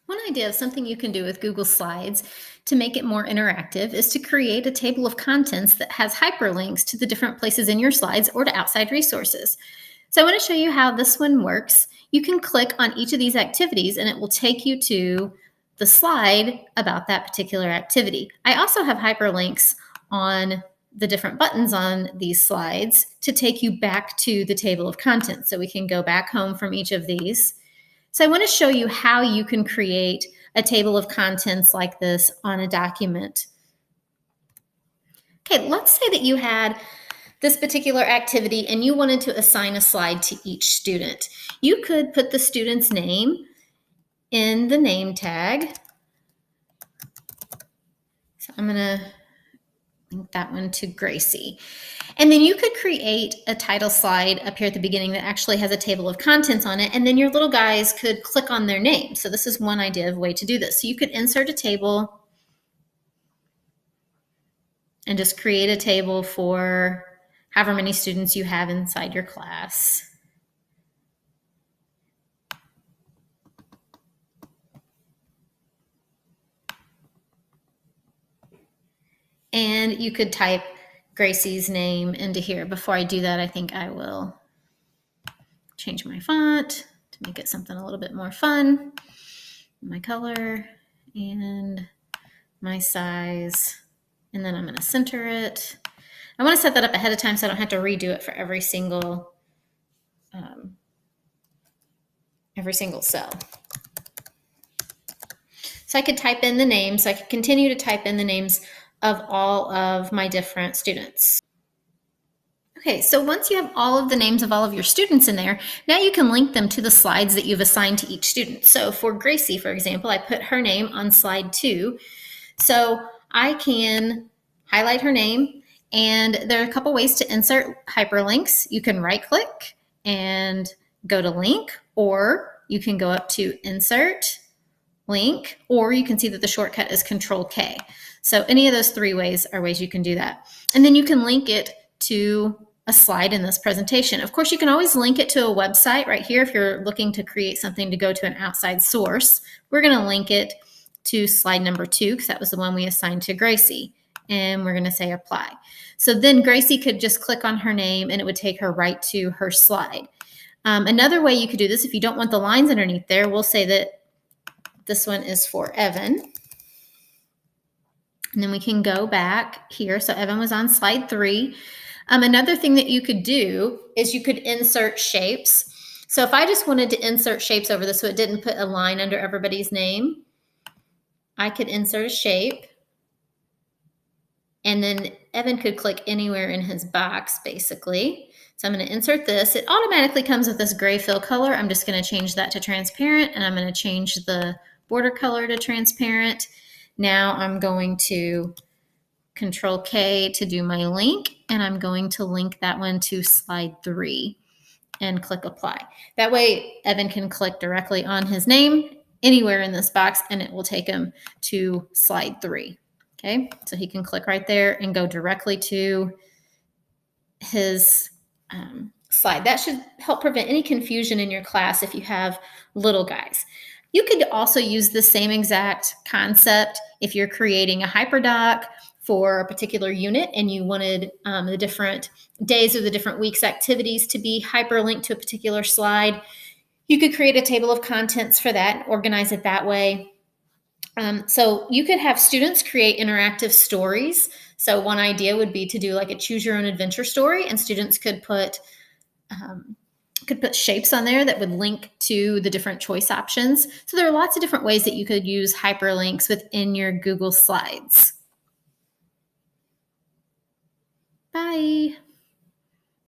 One idea of something you can do with Google Slides to make it more interactive is to create a table of contents that has hyperlinks to the different places in your slides or to outside resources. So I want to show you how this one works. You can click on each of these activities and it will take you to the slide about that particular activity. I also have hyperlinks on the different buttons on these slides to take you back to the table of contents. So we can go back home from each of these. So I want to show you how you can create a table of contents like this on a document. Okay, let's say that you had this particular activity and you wanted to assign a slide to each student. You could put the student's name in the name tag. So I'm going to link that one to Gracie. And then you could create a title slide up here at the beginning that actually has a table of contents on it, and then your little guys could click on their name. So this is one idea of way to do this. So you could insert a table and just create a table for however many students you have inside your class. And you could type Gracie's name into here. Before I do that, I think I will change my font to make it something a little bit more fun. My color and my size. And then I'm going to center it. I want to set that up ahead of time so I don't have to redo it for every single cell. So I could type in the names. So I could continue to type in the names of all of my different students. Okay, so once you have all of the names of all of your students in there, now you can link them to the slides that you've assigned to each student. So for Gracie, for example, I put her name on slide 2. So I can highlight her name, and there are a couple ways to insert hyperlinks. You can right-click and go to link, or you can go up to insert, link, or you can see that the shortcut is Control-K. So any of those 3 ways are ways you can do that. And then you can link it to a slide in this presentation. Of course, you can always link it to a website right here if you're looking to create something to go to an outside source. We're going to link it to slide number 2 because that was the one we assigned to Gracie. And we're going to say apply. So then Gracie could just click on her name and it would take her right to her slide. Another way you could do this, if you don't want the lines underneath there, we'll say that this one is for Evan. And then we can go back here. So Evan was on slide 3. Another thing that you could do is you could insert shapes. So if I just wanted to insert shapes over this so it didn't put a line under everybody's name, I could insert a shape. And then Evan could click anywhere in his box, basically. So I'm going to insert this. It automatically comes with this gray fill color. I'm just going to change that to transparent, and I'm going to change the border color to transparent. Now I'm going to Control-K to do my link, and I'm going to link that one to slide 3 and click apply. That way Evan can click directly on his name anywhere in this box, and it will take him to slide 3. Okay, so he can click right there and go directly to his slide. That should help prevent any confusion in your class if you have little guys. You could also use the same exact concept if you're creating a hyperdoc for a particular unit and you wanted the different days or the different weeks activities to be hyperlinked to a particular slide. You could create a table of contents for that and organize it that way. So you could have students create interactive stories. So one idea would be to do like a choose your own adventure story, and students could put shapes on there that would link to the different choice options. So there are lots of different ways that you could use hyperlinks within your Google Slides. Bye.